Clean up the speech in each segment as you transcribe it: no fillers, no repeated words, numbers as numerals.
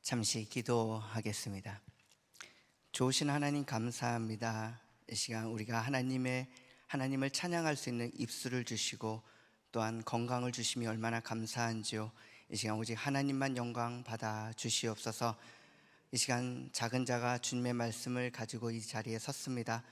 잠시 기도하겠습니다. 좋으신 하나님 감사합니다. 이 시간 우리가 하나님을 찬양할 수 있는 입술을 주시고 또한 건강을 주심이 얼마나 감사한지요. 이 시간 오직 하나님만 영광 받아 주시옵소서. 이 시간 작은 자가 주님의 말씀을 가지고 이 자리에 섰습니다.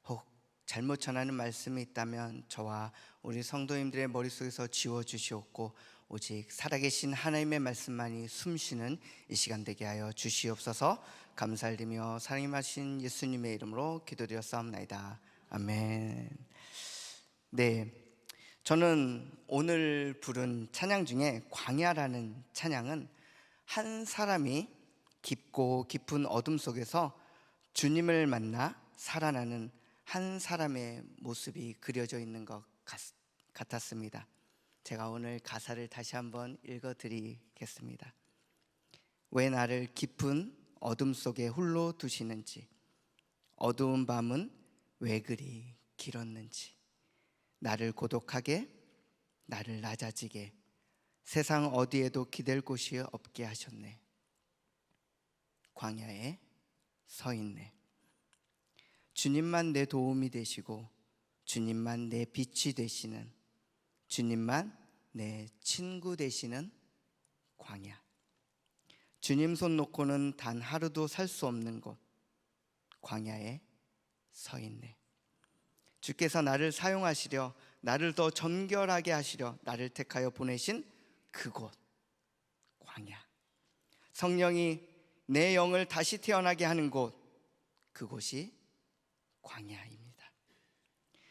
혹 잘못 전하는 말씀이 있다면 저와 우리 성도님들의 머릿속에서 지워주시옵고 오직 살아계신 하나님의 말씀만이 숨쉬는 이 시간 되게 하여 주시옵소서. 감사드리며 사랑하신 예수님의 이름으로 기도드렸사옵나이다. 아멘. 네, 저는 오늘 부른 찬양 중에 광야라는 찬양은 한 사람이 깊고 깊은 어둠 속에서 주님을 만나 살아나는 한 사람의 모습이 그려져 있는 것 같았습니다. 제가 오늘 가사를 다시 한번 읽어드리겠습니다. 왜 나를 깊은 어둠 속에 홀로 두시는지, 어두운 밤은 왜 그리 길었는지, 나를 고독하게, 나를 낮아지게, 세상 어디에도 기댈 곳이 없게 하셨네. 광야에 서 있네. 주님만 내 도움이 되시고, 주님만 내 빛이 되시는, 주님만 내 친구 되시는 광야. 주님 손 놓고는 단 하루도 살 수 없는 곳, 광야에 서 있네. 주께서 나를 사용하시려, 나를 더 정결하게 하시려 나를 택하여 보내신 그곳, 광야. 성령이 내 영을 다시 태어나게 하는 곳, 그곳이 광야입니다.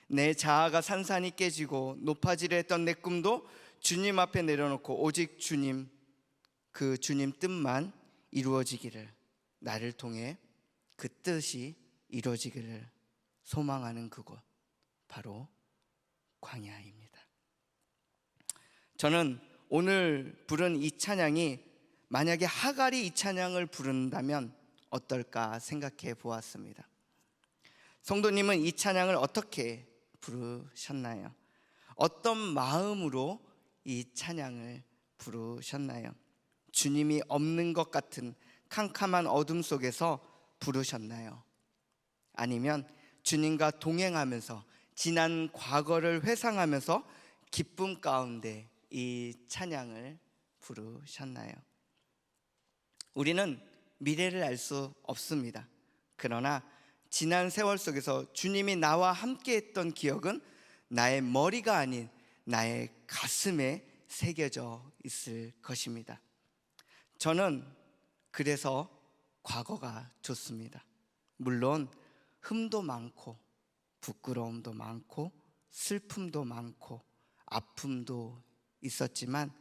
내 자아가 산산이 깨지고 높아지려 했던 내 꿈도 주님 앞에 내려놓고 오직 주님, 그 주님 뜻만 이루어지기를, 나를 통해 그 뜻이 이루어지기를 소망하는 그곳, 바로 광야입니다. 저는 오늘 부른 이 찬양이 만약에 하갈이 이 찬양을 부른다면 어떨까 생각해 보았습니다. 성도님은 이 찬양을 어떻게 부르셨나요? 어떤 마음으로 이 찬양을 부르셨나요? 주님이 없는 것 같은 캄캄한 어둠 속에서 부르셨나요? 아니면 주님과 동행하면서 지난 과거를 회상하면서 기쁨 가운데 이 찬양을 부르셨나요? 우리는 미래를 알 수 없습니다. 그러나 지난 세월 속에서 주님이 나와 함께 했던 기억은 나의 머리가 아닌 나의 가슴에 새겨져 있을 것입니다. 저는 그래서 과거가 좋습니다. 물론 흠도 많고 부끄러움도 많고 슬픔도 많고 아픔도 있었지만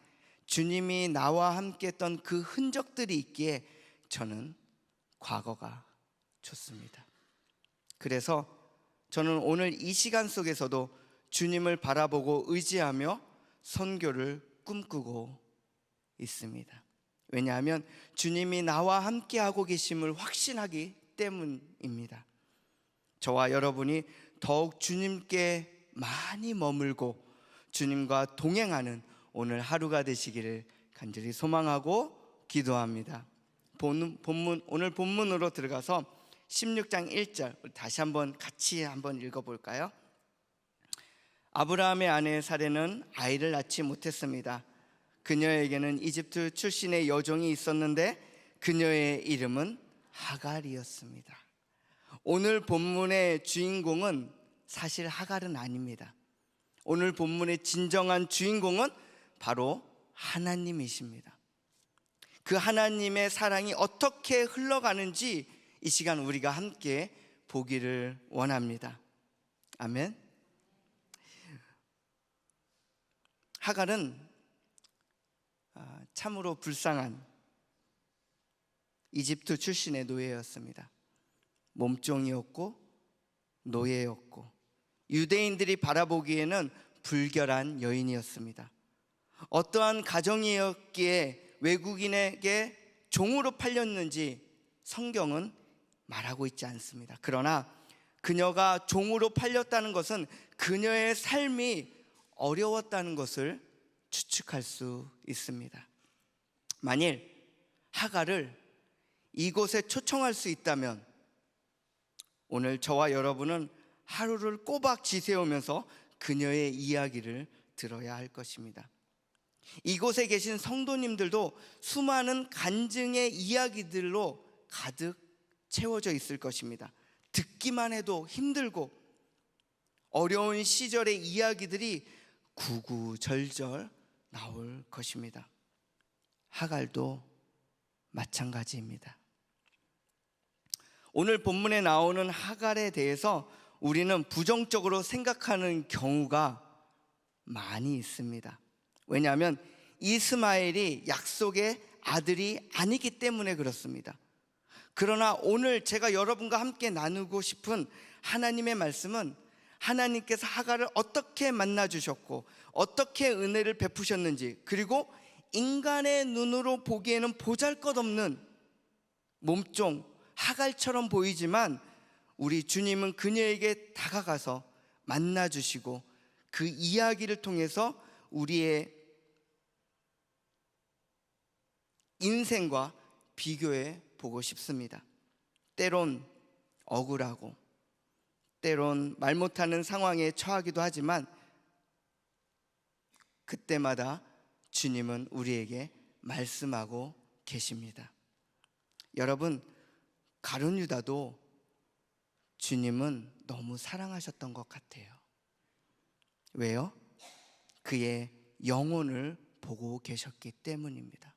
주님이 나와 함께 했던 그 흔적들이 있기에 저는 과거가 좋습니다. 그래서 저는 오늘 이 시간 속에서도 주님을 바라보고 의지하며 선교를 꿈꾸고 있습니다. 왜냐하면 주님이 나와 함께하고 계심을 확신하기 때문입니다. 저와 여러분이 더욱 주님께 많이 머물고 주님과 동행하는 오늘 하루가 되시기를 간절히 소망하고 기도합니다. 오늘 본문으로 들어가서 16장 1절 다시 한번 같이 한번 읽어볼까요? 아브라함의 아내 사레는 아이를 낳지 못했습니다. 그녀에게는 이집트 출신의 여종이 있었는데 그녀의 이름은 하갈이었습니다. 오늘 본문의 주인공은 사실 하갈은 아닙니다. 오늘 본문의 진정한 주인공은 바로 하나님이십니다. 그 하나님의 사랑이 어떻게 흘러가는지 이 시간 우리가 함께 보기를 원합니다. 아멘. 하갈은 참으로 불쌍한 이집트 출신의 노예였습니다. 몸종이었고 노예였고 유대인들이 바라보기에는 불결한 여인이었습니다. 어떠한 가정이었기에 외국인에게 종으로 팔렸는지 성경은 말하고 있지 않습니다. 그러나 그녀가 종으로 팔렸다는 것은 그녀의 삶이 어려웠다는 것을 추측할 수 있습니다. 만일 하갈을 이곳에 초청할 수 있다면 오늘 저와 여러분은 하루를 꼬박 지새우면서 그녀의 이야기를 들어야 할 것입니다. 이곳에 계신 성도님들도 수많은 간증의 이야기들로 가득 채워져 있을 것입니다. 듣기만 해도 힘들고 어려운 시절의 이야기들이 구구절절 나올 것입니다. 하갈도 마찬가지입니다. 오늘 본문에 나오는 하갈에 대해서 우리는 부정적으로 생각하는 경우가 많이 있습니다. 왜냐하면 이스마엘이 약속의 아들이 아니기 때문에 그렇습니다. 그러나 오늘 제가 여러분과 함께 나누고 싶은 하나님의 말씀은 하나님께서 하갈을 어떻게 만나주셨고 어떻게 은혜를 베푸셨는지, 그리고 인간의 눈으로 보기에는 보잘것없는 몸종 하갈처럼 보이지만 우리 주님은 그녀에게 다가가서 만나주시고 그 이야기를 통해서 우리의 인생과 비교해 보고 싶습니다. 때론 억울하고 때론 말 못하는 상황에 처하기도 하지만 그때마다 주님은 우리에게 말씀하고 계십니다. 여러분, 가룟 유다도 주님은 너무 사랑하셨던 것 같아요. 왜요? 그의 영혼을 보고 계셨기 때문입니다.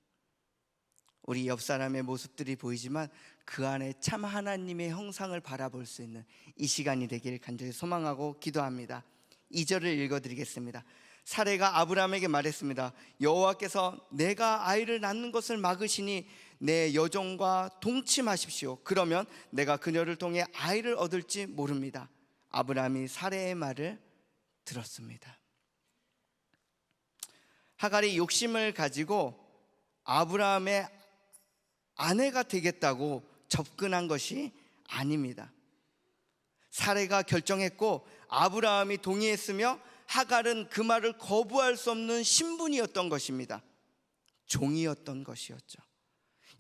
우리 옆 사람의 모습들이 보이지만 그 안에 참 하나님의 형상을 바라볼 수 있는 이 시간이 되기를 간절히 소망하고 기도합니다. 2절을 읽어드리겠습니다. 사레가 아브라함에게 말했습니다. 여호와께서 내가 아이를 낳는 것을 막으시니 내 여종과 동침하십시오. 그러면 내가 그녀를 통해 아이를 얻을지 모릅니다. 아브라함이 사레의 말을 들었습니다. 하갈이 욕심을 가지고 아브라함의 아내가 되겠다고 접근한 것이 아닙니다. 사레가 결정했고 아브라함이 동의했으며 하갈은 그 말을 거부할 수 없는 신분이었던 것입니다. 종이었던 것이었죠.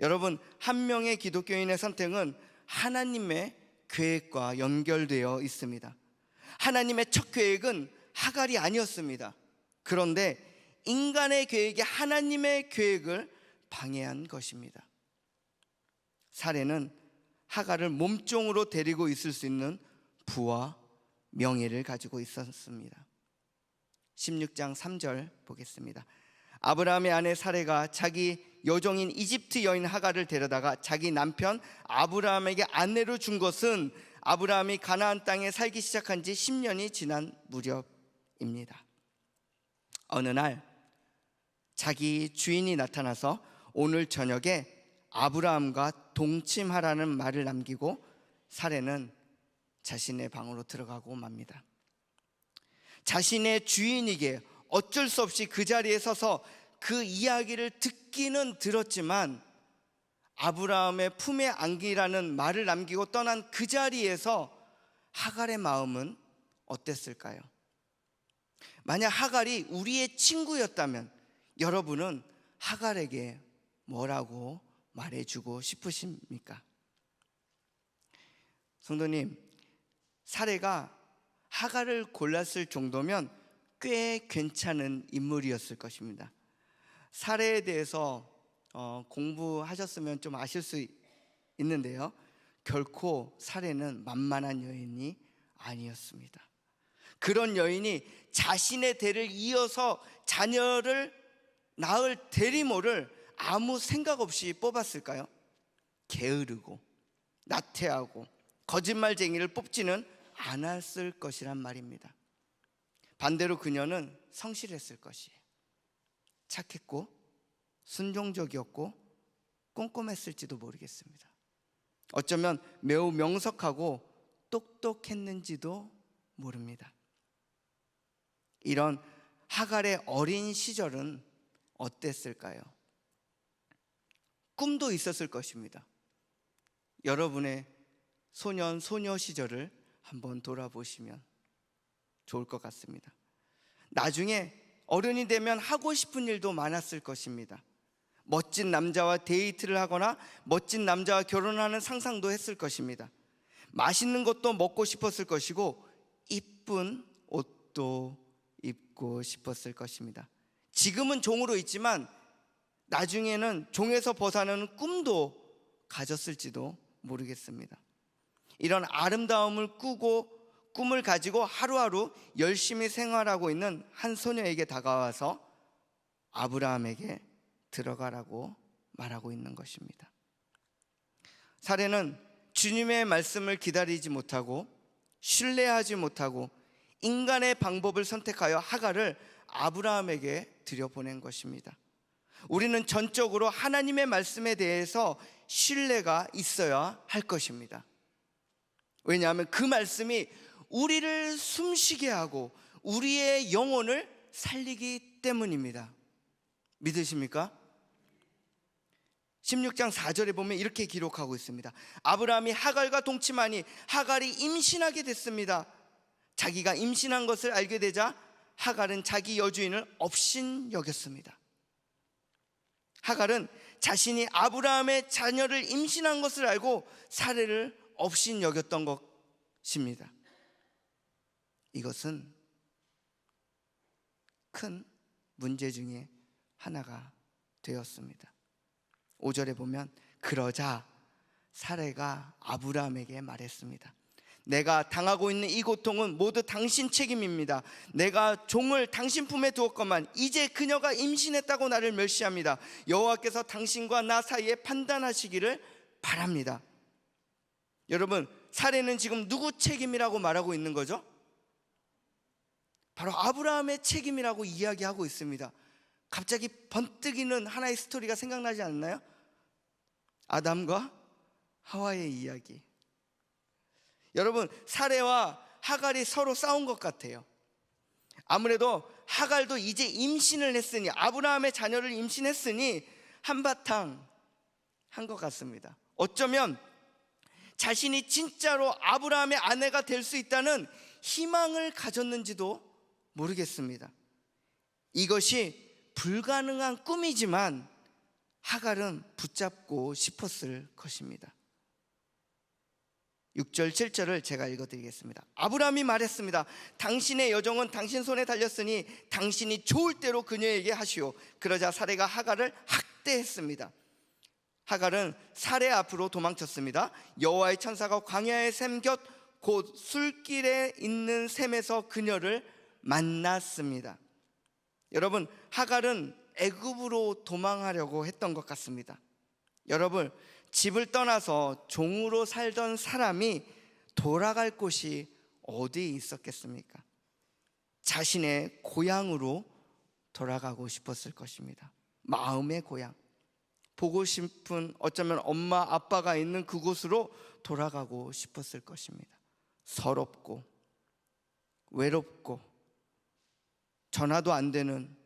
여러분, 한 명의 기독교인의 선택은 하나님의 계획과 연결되어 있습니다. 하나님의 첫 계획은 하갈이 아니었습니다. 그런데 인간의 계획이 하나님의 계획을 방해한 것입니다. 사레는 하갈을 몸종으로 데리고 있을 수 있는 부와 명예를 가지고 있었습니다. 16장 3절 보겠습니다. 아브라함의 아내 사레가 자기 여종인 이집트 여인 하갈을 데려다가 자기 남편 아브라함에게 아내로 준 것은 아브라함이 가나안 땅에 살기 시작한 지 10년이 지난 무렵입니다. 어느 날 자기 주인이 나타나서 오늘 저녁에 아브라함과 동침하라는 말을 남기고 사레는 자신의 방으로 들어가고 맙니다. 자신의 주인에게 어쩔 수 없이 그 자리에 서서 그 이야기를 듣기는 들었지만 아브라함의 품에 안기라는 말을 남기고 떠난 그 자리에서 하갈의 마음은 어땠을까요? 만약 하갈이 우리의 친구였다면 여러분은 하갈에게 뭐라고 말해주고 싶으십니까? 성도님, 사레가 하갈을 골랐을 정도면 꽤 괜찮은 인물이었을 것입니다. 사레에 대해서 공부하셨으면 좀 아실 수 있는데요, 결코 사레는 만만한 여인이 아니었습니다. 그런 여인이 자신의 대를 이어서 자녀를 낳을 대리모를 아무 생각 없이 뽑았을까요? 게으르고 나태하고 거짓말쟁이를 뽑지는 않았을 것이란 말입니다. 반대로 그녀는 성실했을 것이에요. 착했고 순종적이었고 꼼꼼했을지도 모르겠습니다. 어쩌면 매우 명석하고 똑똑했는지도 모릅니다. 이런 하갈의 어린 시절은 어땠을까요? 꿈도 있었을 것입니다. 여러분의 소년, 소녀 시절을 한번 돌아보시면 좋을 것 같습니다. 나중에 어른이 되면 하고 싶은 일도 많았을 것입니다. 멋진 남자와 데이트를 하거나 멋진 남자와 결혼하는 상상도 했을 것입니다. 맛있는 것도 먹고 싶었을 것이고 이쁜 옷도 입고 싶었을 것입니다. 지금은 종으로 있지만 나중에는 종에서 벗어나는 꿈도 가졌을지도 모르겠습니다. 이런 아름다움을 꾸고 꿈을 가지고 하루하루 열심히 생활하고 있는 한 소녀에게 다가와서 아브라함에게 들어가라고 말하고 있는 것입니다. 사례는 주님의 말씀을 기다리지 못하고 신뢰하지 못하고 인간의 방법을 선택하여 하갈을 아브라함에게 들여보낸 것입니다. 우리는 전적으로 하나님의 말씀에 대해서 신뢰가 있어야 할 것입니다. 왜냐하면 그 말씀이 우리를 숨쉬게 하고 우리의 영혼을 살리기 때문입니다. 믿으십니까? 16장 4절에 보면 이렇게 기록하고 있습니다. 아브라함이 하갈과 동침하니 하갈이 임신하게 됐습니다. 자기가 임신한 것을 알게 되자 하갈은 자기 여주인을 업신여겼습니다. 하갈은 자신이 아브라함의 자녀를 임신한 것을 알고 사례를 업신여겼던 것입니다. 이것은 큰 문제 중에 하나가 되었습니다. 5절에 보면 그러자 사레가 아브라함에게 말했습니다. 내가 당하고 있는 이 고통은 모두 당신 책임입니다. 내가 종을 당신 품에 두었건만 이제 그녀가 임신했다고 나를 멸시합니다. 여호와께서 당신과 나 사이에 판단하시기를 바랍니다. 여러분, 사레는 지금 누구 책임이라고 말하고 있는 거죠? 바로 아브라함의 책임이라고 이야기하고 있습니다. 갑자기 번뜩이는 하나의 스토리가 생각나지 않나요? 아담과 하와의 이야기. 여러분, 사레와 하갈이 서로 싸운 것 같아요. 아무래도 하갈도 이제 임신을 했으니, 아브라함의 자녀를 임신했으니 한바탕 한 것 같습니다. 어쩌면 자신이 진짜로 아브라함의 아내가 될 수 있다는 희망을 가졌는지도 모르겠습니다. 이것이 불가능한 꿈이지만 하갈은 붙잡고 싶었을 것입니다. 6절 7절을 제가 읽어드리겠습니다. 아브라함이 말했습니다. 당신의 여종은 당신 손에 달렸으니 당신이 좋을 대로 그녀에게 하시오. 그러자 사레가 하갈을 학대했습니다. 하갈은 사레 앞으로 도망쳤습니다. 여호와의 천사가 광야의 샘 곁 곧 술길에 있는 샘에서 그녀를 만났습니다. 여러분, 하갈은 애굽으로 도망하려고 했던 것 같습니다. 여러분, 집을 떠나서 종으로 살던 사람이 돌아갈 곳이 어디 있었겠습니까? 자신의 고향으로 돌아가고 싶었을 것입니다. 마음의 고향, 보고 싶은, 어쩌면 엄마 아빠가 있는 그곳으로 돌아가고 싶었을 것입니다. 서럽고 외롭고 전화도 안 되는,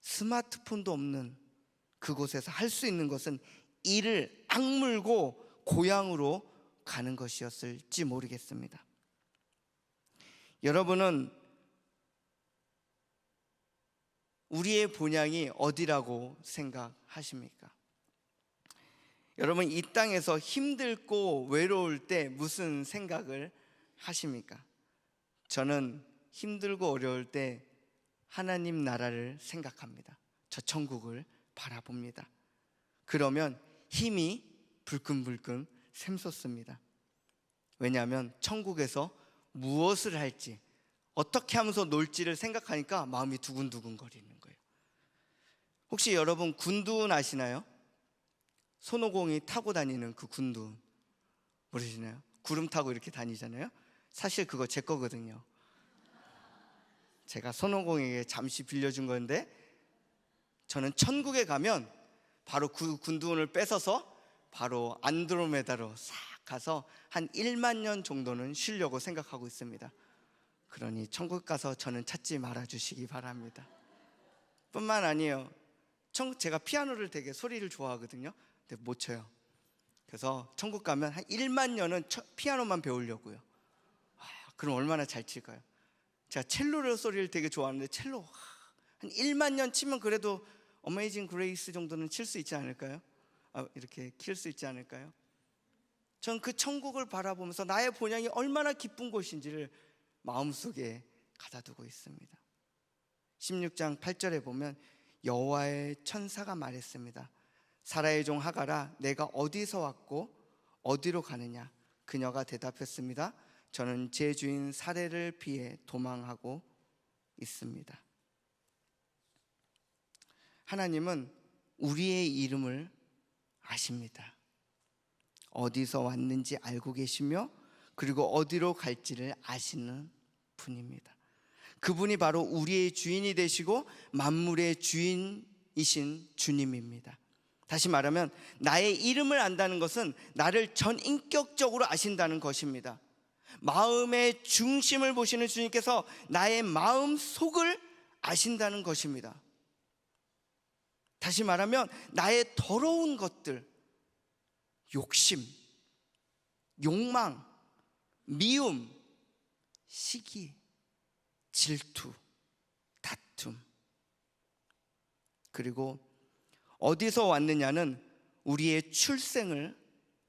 스마트폰도 없는 그곳에서 할 수 있는 것은 이를 악물고 고향으로 가는 것이었을지 모르겠습니다. 여러분은 우리의 본향이 어디라고 생각하십니까? 여러분, 이 땅에서 힘들고 외로울 때 무슨 생각을 하십니까? 저는 힘들고 어려울 때 하나님 나라를 생각합니다. 저 천국을 바라봅니다. 그러면 힘이 불끈불끈 샘솟습니다. 왜냐하면 천국에서 무엇을 할지, 어떻게 하면서 놀지를 생각하니까 마음이 두근두근 거리는 거예요. 혹시 여러분 군두운 아시나요? 손오공이 타고 다니는 그 군두운 모르시나요? 구름 타고 이렇게 다니잖아요. 사실 그거 제 거거든요. 제가 손오공에게 잠시 빌려준 건데, 저는 천국에 가면 바로 그 군두운을 뺏어서 바로 안드로메다로 싹 가서 한 1만 년 정도는 쉬려고 생각하고 있습니다. 그러니 천국 가서 저는 찾지 말아주시기 바랍니다. 뿐만 아니에요, 제가 피아노를 되게 소리를 좋아하거든요. 근데 못 쳐요. 그래서 천국 가면 한 1만 년은 피아노만 배우려고요. 그럼 얼마나 잘 칠까요? 제가 첼로 소리를 되게 좋아하는데 첼로 한 1만 년 치면 그래도 어메이징 그레이스 정도는 칠 수 있지 않을까요? 이렇게 킬 수 있지 않을까요? 전 그 천국을 바라보면서 나의 본향이 얼마나 기쁜 곳인지를 마음속에 가다두고 있습니다. 16장 8절에 보면 여호와의 천사가 말했습니다. 사라의 종 하갈아, 내가 어디서 왔고 어디로 가느냐? 그녀가 대답했습니다. 저는 제 주인 사례를 피해 도망하고 있습니다. 하나님은 우리의 이름을 아십니다. 어디서 왔는지 알고 계시며 그리고 어디로 갈지를 아시는 분입니다. 그분이 바로 우리의 주인이 되시고 만물의 주인이신 주님입니다. 다시 말하면 나의 이름을 안다는 것은 나를 전인격적으로 아신다는 것입니다. 마음의 중심을 보시는 주님께서 나의 마음 속을 아신다는 것입니다. 다시 말하면 나의 더러운 것들, 욕심, 욕망, 미움, 시기, 질투, 다툼, 그리고 어디서 왔느냐는 우리의 출생을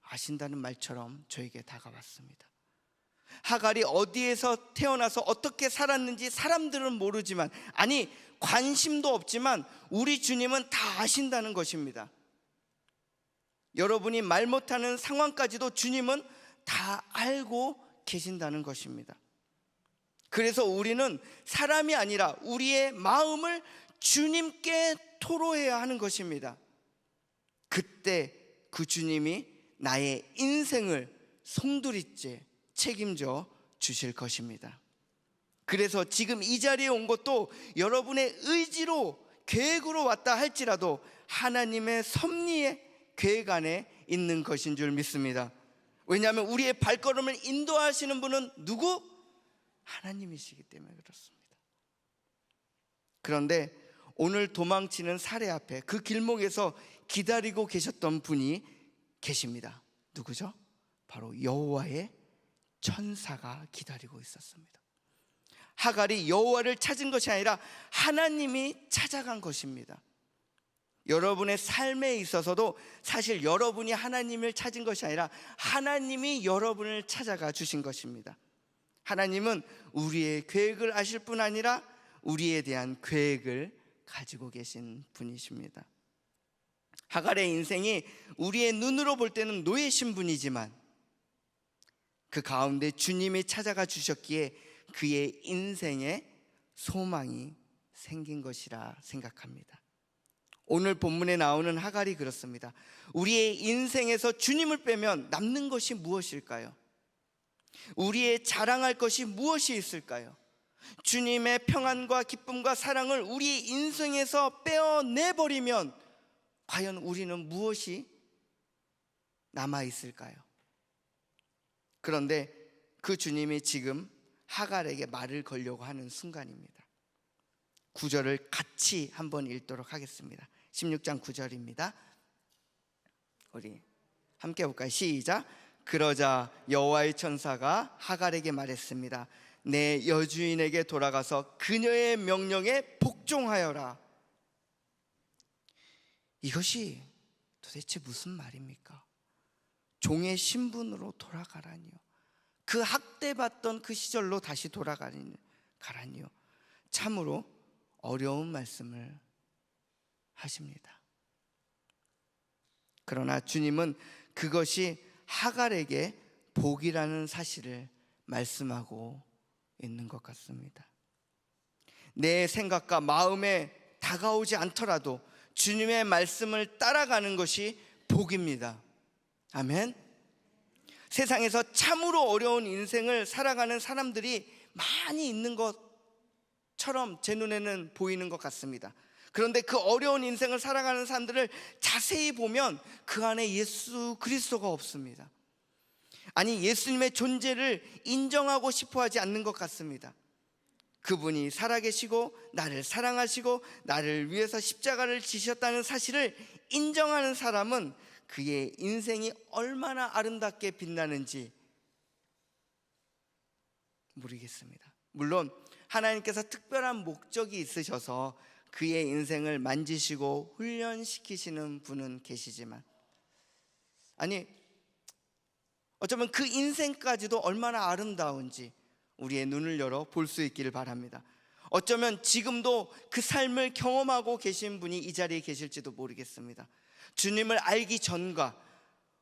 아신다는 말처럼 저에게 다가왔습니다. 하갈이 어디에서 태어나서 어떻게 살았는지 사람들은 모르지만, 아니 관심도 없지만 우리 주님은 다 아신다는 것입니다. 여러분이 말 못하는 상황까지도 주님은 다 알고 계신다는 것입니다. 그래서 우리는 사람이 아니라 우리의 마음을 주님께 토로해야 하는 것입니다. 그때 그 주님이 나의 인생을 송두리째 책임져 주실 것입니다. 그래서 지금 이 자리에 온 것도 여러분의 의지로, 계획으로 왔다 할지라도 하나님의 섭리의 계획 안에 있는 것인 줄 믿습니다. 왜냐하면 우리의 발걸음을 인도하시는 분은 누구? 하나님이시기 때문에 그렇습니다. 그런데 오늘 도망치는 사례 앞에 그 길목에서 기다리고 계셨던 분이 계십니다. 누구죠? 바로 여호와의 천사가 기다리고 있었습니다. 하갈이 여호와를 찾은 것이 아니라 하나님이 찾아간 것입니다. 여러분의 삶에 있어서도 사실 여러분이 하나님을 찾은 것이 아니라 하나님이 여러분을 찾아가 주신 것입니다. 하나님은 우리의 계획을 아실 뿐 아니라 우리에 대한 계획을 가지고 계신 분이십니다. 하갈의 인생이 우리의 눈으로 볼 때는 노예 신분이지만 그 가운데 주님이 찾아가 주셨기에 그의 인생에 소망이 생긴 것이라 생각합니다. 오늘 본문에 나오는 하갈이 그렇습니다. 우리의 인생에서 주님을 빼면 남는 것이 무엇일까요? 우리의 자랑할 것이 무엇이 있을까요? 주님의 평안과 기쁨과 사랑을 우리의 인생에서 빼어내버리면 과연 우리는 무엇이 남아있을까요? 그런데 그 주님이 지금 하갈에게 말을 걸려고 하는 순간입니다. 9절을 같이 한번 읽도록 하겠습니다. 16장 9절입니다. 우리 함께 볼까요? 시작. 그러자 여호와의 천사가 하갈에게 말했습니다. 내 여주인에게 돌아가서 그녀의 명령에 복종하여라. 이것이 도대체 무슨 말입니까? 종의 신분으로 돌아가라니요. 그 학대받던 그 시절로 다시 돌아가라니요. 참으로 어려운 말씀을 하십니다. 그러나 주님은 그것이 하갈에게 복이라는 사실을 말씀하고 있는 것 같습니다. 내 생각과 마음에 다가오지 않더라도 주님의 말씀을 따라가는 것이 복입니다. 아멘. 세상에서 참으로 어려운 인생을 살아가는 사람들이 많이 있는 것처럼 제 눈에는 보이는 것 같습니다. 그런데 그 어려운 인생을 살아가는 사람들을 자세히 보면 그 안에 예수 그리스도가 없습니다. 아니, 예수님의 존재를 인정하고 싶어 하지 않는 것 같습니다. 그분이 살아계시고 나를 사랑하시고 나를 위해서 십자가를 지셨다는 사실을 인정하는 사람은 그의 인생이 얼마나 아름답게 빛나는지 모르겠습니다. 물론 하나님께서 특별한 목적이 있으셔서 그의 인생을 만지시고 훈련시키시는 분은 계시지만, 아니 어쩌면 그 인생까지도 얼마나 아름다운지 우리의 눈을 열어 볼 수 있기를 바랍니다. 어쩌면 지금도 그 삶을 경험하고 계신 분이 이 자리에 계실지도 모르겠습니다. 주님을 알기 전과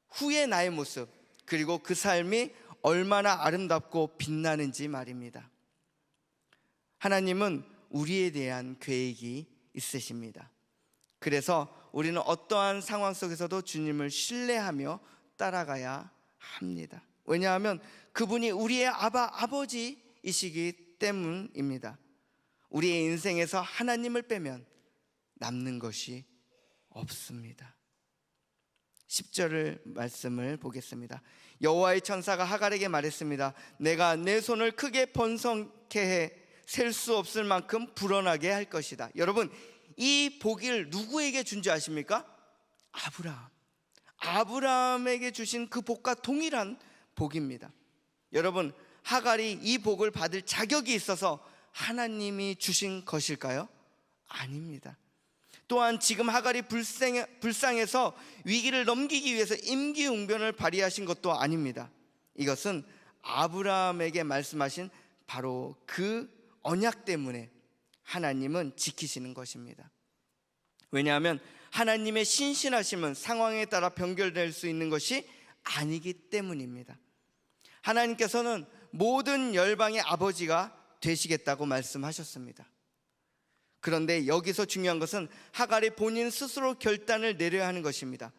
후의 나의 모습, 그리고 그 삶이 얼마나 아름답고 빛나는지 말입니다. 하나님은 우리에 대한 계획이 있으십니다. 그래서 우리는 어떠한 상황 속에서도 주님을 신뢰하며 따라가야 합니다. 왜냐하면 그분이 우리의 아버지이시기 때문입니다. 우리의 인생에서 하나님을 빼면 남는 것이 없습니다. 10절 말씀을 보겠습니다. 여호와의 천사가 하갈에게 말했습니다. 내가 내 손을 크게 번성케 해 셀 수 없을 만큼 불어나게 할 것이다. 여러분, 이 복을 누구에게 준 줄 아십니까? 아브라함에게 주신 그 복과 동일한 복입니다. 여러분, 하갈이 이 복을 받을 자격이 있어서 하나님이 주신 것일까요? 아닙니다. 또한 지금 하갈이 불쌍해서 위기를 넘기기 위해서 임기응변을 발휘하신 것도 아닙니다. 이것은 아브라함에게 말씀하신 바로 그 언약 때문에 하나님은 지키시는 것입니다. 왜냐하면 하나님의 신실하심은 상황에 따라 변결될 수 있는 것이 아니기 때문입니다. 하나님께서는 모든 열방의 아버지가 되시겠다고 말씀하셨습니다. 그런데 여기서 중요한 것은 하갈이 본인 스스로 결단을 내려야 하는 것입니다.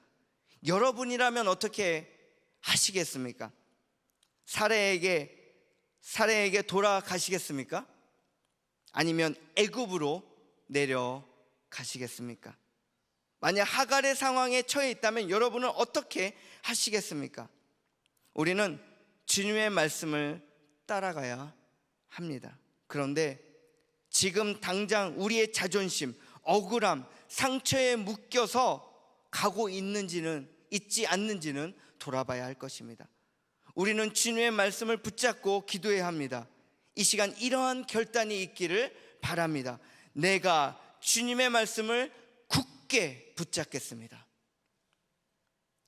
여러분이라면 어떻게 하시겠습니까? 사례에게 돌아가시겠습니까? 아니면 애굽으로 내려가시겠습니까? 만약 하갈의 상황에 처해 있다면 여러분은 어떻게 하시겠습니까? 우리는 주님의 말씀을 따라가야 합니다. 그런데 지금 당장 우리의 자존심, 억울함, 상처에 묶여서 가고 있지 않는지는 돌아봐야 할 것입니다. 우리는 주님의 말씀을 붙잡고 기도해야 합니다. 이 시간 이러한 결단이 있기를 바랍니다. 내가 주님의 말씀을 굳게 붙잡겠습니다.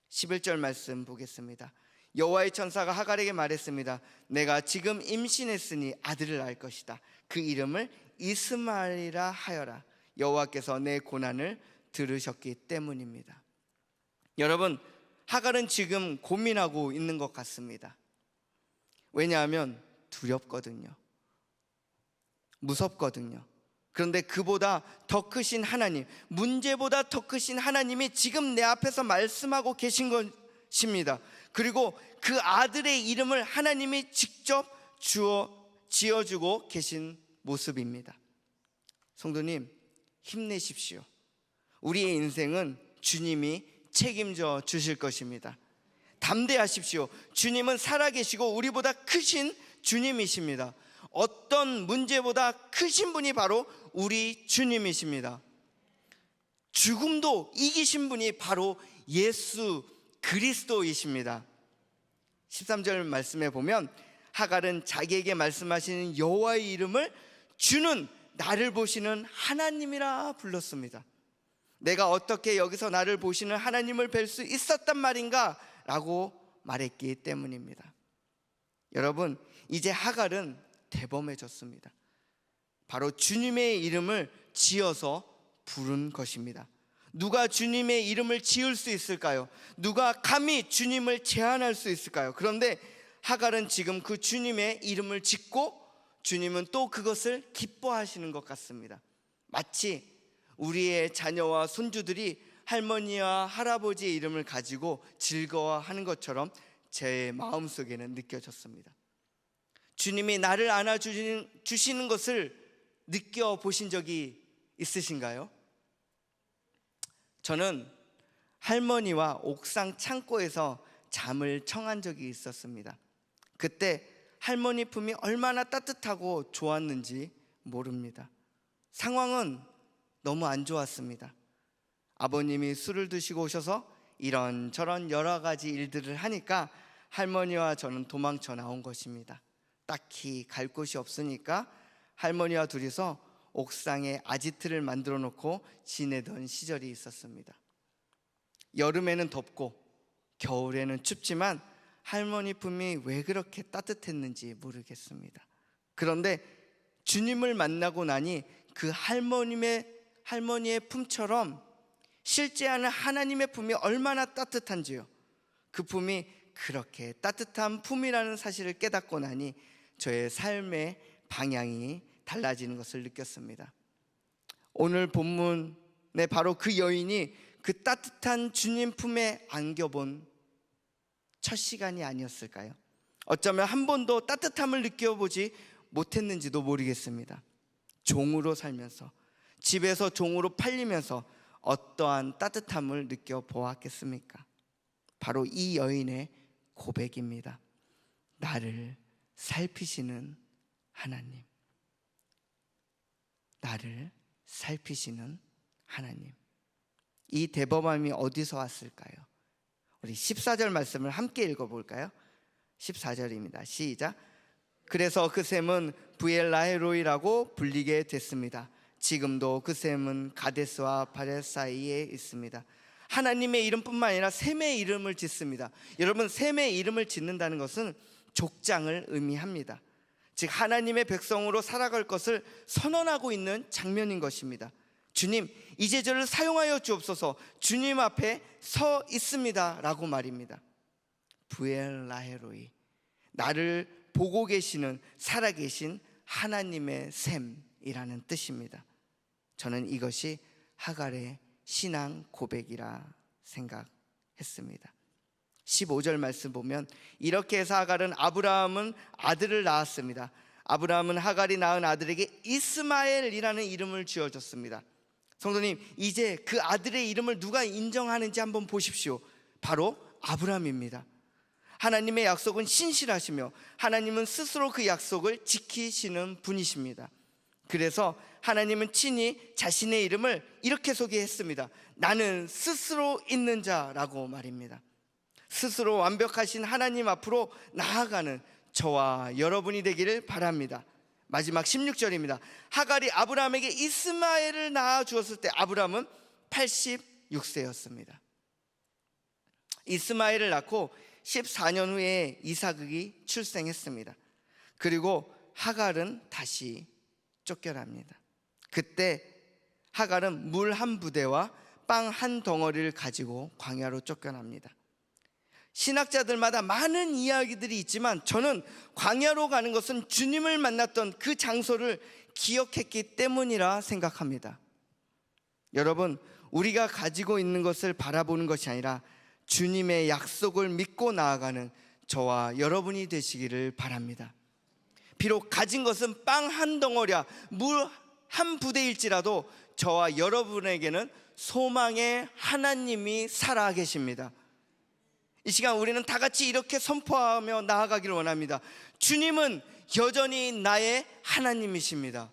11절 말씀 보겠습니다. 여호와의 천사가 하갈에게 말했습니다. 내가 지금 임신했으니 아들을 낳을 것이다. 그 이름을 이스마엘이라 하여라. 여호와께서 내 고난을 들으셨기 때문입니다. 여러분, 하갈은 지금 고민하고 있는 것 같습니다. 왜냐하면 두렵거든요. 무섭거든요. 그런데 그보다 더 크신 하나님, 문제보다 더 크신 하나님이 지금 내 앞에서 말씀하고 계신 것입니다. 그리고 그 아들의 이름을 하나님이 직접 지어주고 계신 모습입니다. 성도님, 힘내십시오. 우리의 인생은 주님이 책임져 주실 것입니다. 담대하십시오. 주님은 살아계시고 우리보다 크신 주님이십니다. 어떤 문제보다 크신 분이 바로 우리 주님이십니다. 죽음도 이기신 분이 바로 예수 그리스도이십니다. 13절 말씀에 보면 하갈은 자기에게 말씀하시는 여호와의 이름을 주는 나를 보시는 하나님이라 불렀습니다. 내가 어떻게 여기서 나를 보시는 하나님을 뵐 수 있었단 말인가? 라고 말했기 때문입니다. 여러분, 이제 하갈은 대범해졌습니다. 바로 주님의 이름을 지어서 부른 것입니다. 누가 주님의 이름을 지을 수 있을까요? 누가 감히 주님을 제한할 수 있을까요? 그런데 하갈은 지금 그 주님의 이름을 짓고 주님은 또 그것을 기뻐하시는 것 같습니다. 마치 우리의 자녀와 손주들이 할머니와 할아버지의 이름을 가지고 즐거워하는 것처럼 제 마음속에는 느껴졌습니다. 주님이 나를 안아주시는 것을 느껴보신 적이 있으신가요? 저는 할머니와 옥상 창고에서 잠을 청한 적이 있었습니다. 그때 할머니 품이 얼마나 따뜻하고 좋았는지 모릅니다. 상황은 너무 안 좋았습니다. 아버님이 술을 드시고 오셔서 이런저런 여러 가지 일들을 하니까 할머니와 저는 도망쳐 나온 것입니다. 딱히 갈 곳이 없으니까 할머니와 둘이서 옥상에 아지트를 만들어 놓고 지내던 시절이 있었습니다. 여름에는 덥고 겨울에는 춥지만 할머니 품이 왜 그렇게 따뜻했는지 모르겠습니다. 그런데 주님을 만나고 나니 그 할머니의 품처럼 실제 안에 하나님의 품이 얼마나 따뜻한지요, 그 품이 그렇게 따뜻한 품이라는 사실을 깨닫고 나니 저의 삶의 방향이 달라지는 것을 느꼈습니다. 오늘 본문에 바로 그 여인이 그 따뜻한 주님 품에 안겨본 첫 시간이 아니었을까요? 어쩌면 한 번도 따뜻함을 느껴보지 못했는지도 모르겠습니다. 종으로 살면서, 집에서 종으로 팔리면서 어떠한 따뜻함을 느껴보았겠습니까? 바로 이 여인의 고백입니다. 나를 살피시는 하나님, 나를 살피시는 하나님. 이 대범함이 어디서 왔을까요? 우리 14절 말씀을 함께 읽어볼까요? 14절입니다. 시작. 그래서 그 샘은 부엘라헤로이라고 불리게 됐습니다. 지금도 그 샘은 가데스와 바렛 사이에 있습니다. 하나님의 이름뿐만 아니라 샘의 이름을 짓습니다. 여러분, 샘의 이름을 짓는다는 것은 족장을 의미합니다. 즉 하나님의 백성으로 살아갈 것을 선언하고 있는 장면인 것입니다. 주님, 이제 저를 사용하여 주옵소서, 주님 앞에 서 있습니다 라고 말입니다. 부엘라헤로이, 나를 보고 계시는 살아계신 하나님의 샘이라는 뜻입니다. 저는 이것이 하갈의 신앙 고백이라 생각했습니다. 15절 말씀 보면 이렇게 해서 하갈은 아브라함은 아들을 낳았습니다. 아브라함은 하갈이 낳은 아들에게 이스마엘이라는 이름을 지어줬습니다. 성도님, 이제 그 아들의 이름을 누가 인정하는지 한번 보십시오. 바로 아브라함입니다. 하나님의 약속은 신실하시며 하나님은 스스로 그 약속을 지키시는 분이십니다. 그래서 하나님은 친히 자신의 이름을 이렇게 소개했습니다. 나는 스스로 있는 자라고 말입니다. 스스로 완벽하신 하나님 앞으로 나아가는 저와 여러분이 되기를 바랍니다. 마지막 16절입니다. 하갈이 아브라함에게 이스마엘을 낳아 주었을 때 아브라함은 86세였습니다. 이스마엘을 낳고 14년 후에 이삭이 출생했습니다. 그리고 하갈은 다시 쫓겨납니다. 그때 하갈은 물 한 부대와 빵 한 덩어리를 가지고 광야로 쫓겨납니다. 신학자들마다 많은 이야기들이 있지만 저는 광야로 가는 것은 주님을 만났던 그 장소를 기억했기 때문이라 생각합니다. 여러분, 우리가 가지고 있는 것을 바라보는 것이 아니라 주님의 약속을 믿고 나아가는 저와 여러분이 되시기를 바랍니다. 비록 가진 것은 빵 한 덩어리야 물 한 부대일지라도 저와 여러분에게는 소망의 하나님이 살아계십니다. 이 시간 우리는 다 같이 이렇게 선포하며 나아가기를 원합니다. 주님은 여전히 나의 하나님이십니다.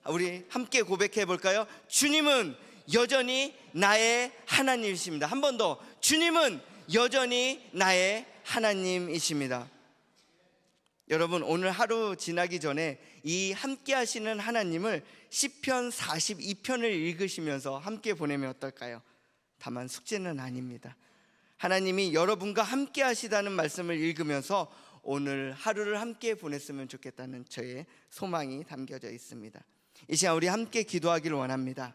우리 함께 고백해 볼까요? 주님은 여전히 나의 하나님이십니다. 한 번 더, 주님은 여전히 나의 하나님이십니다. 여러분, 오늘 하루 지나기 전에 이 함께 하시는 하나님을 시편 42편을 읽으시면서 함께 보내면 어떨까요? 다만 숙제는 아닙니다. 하나님이 여러분과 함께 하시다는 말씀을 읽으면서 오늘 하루를 함께 보냈으면 좋겠다는 저의 소망이 담겨져 있습니다. 이 시간 우리 함께 기도하기를 원합니다.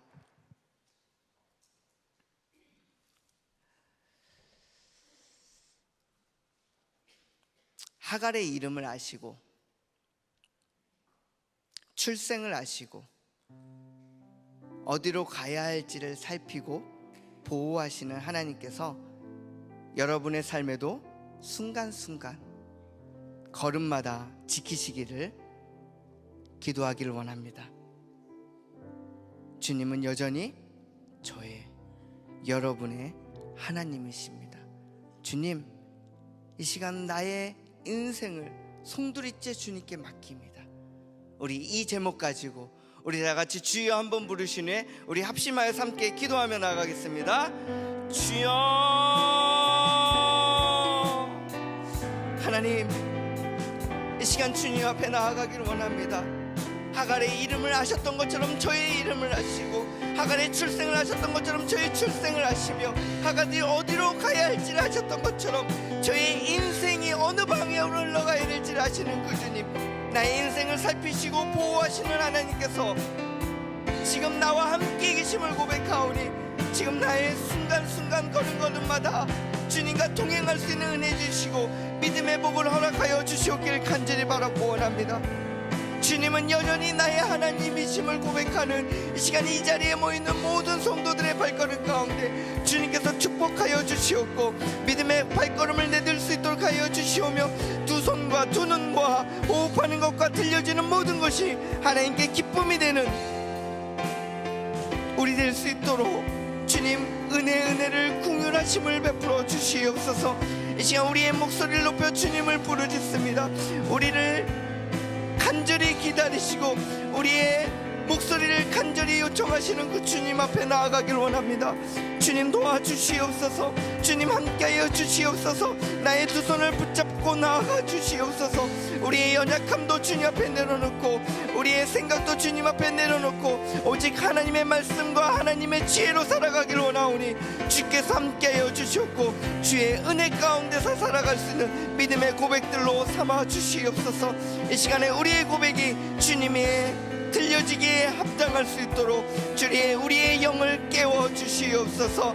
하갈의 이름을 아시고 출생을 아시고 어디로 가야 할지를 살피고 보호하시는 하나님께서 여러분의 삶에도 순간순간 걸음마다 지키시기를 기도하기를 원합니다. 주님은 여전히 저의, 여러분의 하나님이십니다. 주님, 이 시간 나의 인생을 송두리째 주님께 맡깁니다. 우리 이 제목 가지고 우리 다 같이 주여 한번 부르신 후에 우리 합심하여서 함께 기도하며 나가겠습니다. 주여. 하나님, 이 시간 주님 앞에 나아가기를 원합니다. 하갈의 이름을 아셨던 것처럼 저의 이름을 아시고, 하갈의 출생을 아셨던 것처럼 저의 출생을 아시며, 하갈이 어디로 가야 할지를 아셨던 것처럼 저의 인생이 어느 방향으로 흘러가야 될지를 아시는 그 주님, 나의 인생을 살피시고 보호하시는 하나님께서 지금 나와 함께 계심을 고백하오니, 지금 나의 순간순간 걸음걸음마다 주님과 동행할 수 있는 은혜 주시고 믿음의 복을 허락하여 주시옵기를 간절히 바라고 원합니다. 주님은 여전히 나의 하나님이심을 고백하는 이 시간, 이 자리에 모이는 모든 성도들의 발걸음 가운데 주님께서 축복하여 주시옵고 믿음의 발걸음을 내딜 수 있도록 하여 주시오며, 두 손과 두 눈과 호흡하는 것과 들려지는 모든 것이 하나님께 기쁨이 되는 우리 될 수 있도록 주님 은혜를 궁휼하심을 베풀어 주시옵소서. 이 시간 우리의 목소리를 높여 주님을 부르짖습니다. 우리를 간절히 기다리시고 우리의 목소리를 간절히 요청하시는 그 주님 앞에 나아가길 원합니다. 주님 도와주시옵소서. 주님 함께하여 주시옵소서. 나의 두 손을 붙잡고 나아가 주시옵소서. 우리의 연약함도 주님 앞에 내려놓고 우리의 생각도 주님 앞에 내려놓고 오직 하나님의 말씀과 하나님의 지혜로 살아가길 원하오니, 주께서 함께하여 주시옵고 주의 은혜 가운데서 살아갈 수 있는 믿음의 고백들로 삼아 주시옵소서. 이 시간에 우리의 고백이 주님의 들려지기에 합당할 수 있도록 주의 우리의 영을 깨워 주시옵소서.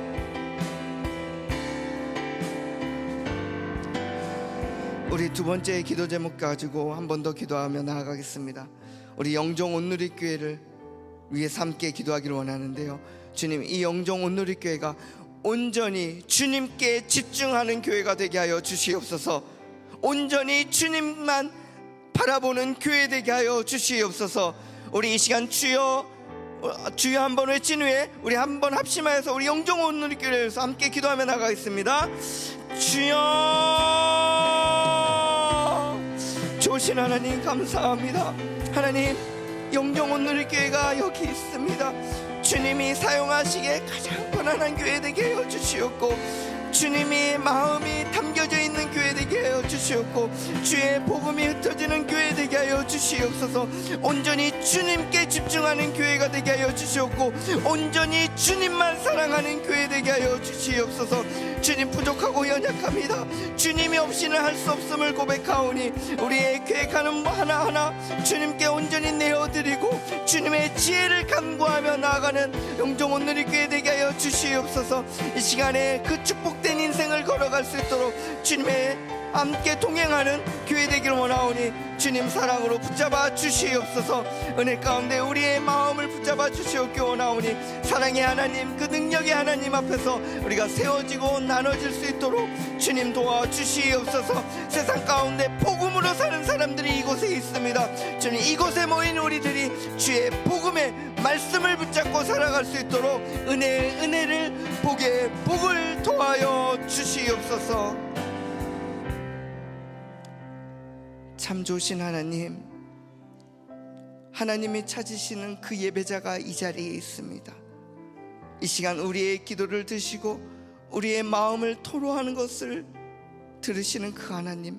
우리 두 번째 기도 제목 가지고 한 번 더 기도하며 나아가겠습니다. 우리 영종 온누리교회를 위해서 함께 기도하기를 원하는데요, 주님, 이 영종 온누리교회가 온전히 주님께 집중하는 교회가 되게 하여 주시옵소서. 온전히 주님만 바라보는 교회 되게 하여 주시옵소서. 우리 이 시간 주여 한번 외친 후에 우리 한번 합심하여서 우리 영종 온누리교회에서 함께 기도하며 나가겠습니다. 주여, 좋으신 하나님 감사합니다. 하나님, 영종 온누리교회가 여기 있습니다. 주님이 사용하시기에 가장 편안한 교회 되게 하여 주시옵고, 주님이 마음이 담겨져 있는 교회 되게 하여 주시옵고, 주의 복음이 흩어지는 교회 되게 하여 주시옵소서. 온전히 주님께 집중하는 교회가 되게 하여 주시옵고 온전히 주님만 사랑하는 교회 되게 하여 주시옵소서. 주님, 부족하고 연약합니다. 주님이 없이는 할 수 없음을 고백하오니 우리의 계획하는 하나하나 주님께 온전히 내어드리고 주님의 지혜를 간구하며 나아가는 영종 온누리교회 되게 하여 주시옵소서. 이 시간에 그 축복된 인생을 걸어갈 수 있도록 주님의 함께 동행하는 교회 되기를 원하오니 주님 사랑으로 붙잡아 주시옵소서. 은혜 가운데 우리의 마음을 붙잡아 주시옵기 원하오니 사랑의 하나님, 그 능력의 하나님 앞에서 우리가 세워지고 나눠질 수 있도록 주님 도와주시옵소서. 세상 가운데 복음으로 사는 사람들이 이곳에 있습니다. 주님, 이곳에 모인 우리들이 주의 복음의 말씀을 붙잡고 살아갈 수 있도록 은혜를 복의 복을 도하여 주시옵소서. 참 좋으신 하나님, 하나님이 찾으시는 그 예배자가 이 자리에 있습니다. 이 시간 우리의 기도를 드시고 우리의 마음을 토로하는 것을 들으시는 그 하나님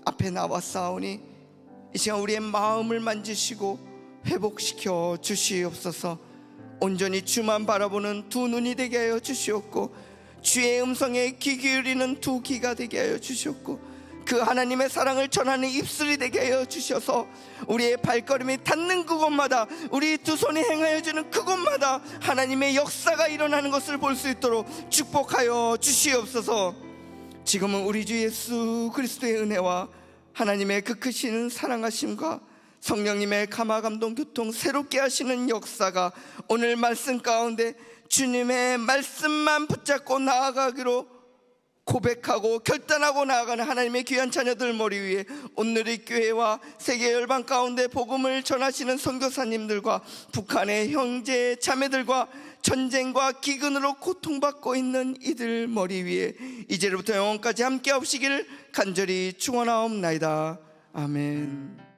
앞에 나왔사오니 이 시간 우리의 마음을 만지시고 회복시켜 주시옵소서. 온전히 주만 바라보는 두 눈이 되게 하여 주시옵고 주의 음성에 귀 기울이는 두 귀가 되게 하여 주시옵고 그 하나님의 사랑을 전하는 입술이 되게 하여 주셔서 우리의 발걸음이 닿는 그곳마다, 우리 두 손이 행하여 주는 그곳마다 하나님의 역사가 일어나는 것을 볼 수 있도록 축복하여 주시옵소서. 지금은 우리 주 예수 그리스도의 은혜와 하나님의 그 크신 사랑하심과 성령님의 감화 감동 교통 새롭게 하시는 역사가 오늘 말씀 가운데 주님의 말씀만 붙잡고 나아가기로 고백하고 결단하고 나아가는 하나님의 귀한 자녀들 머리 위에 온누리교회와 세계 열방 가운데 복음을 전하시는 선교사님들과 북한의 형제 자매들과 전쟁과 기근으로 고통받고 있는 이들 머리 위에 이제로부터 영원까지 함께 하시기를 간절히 축원하옵나이다. 아멘.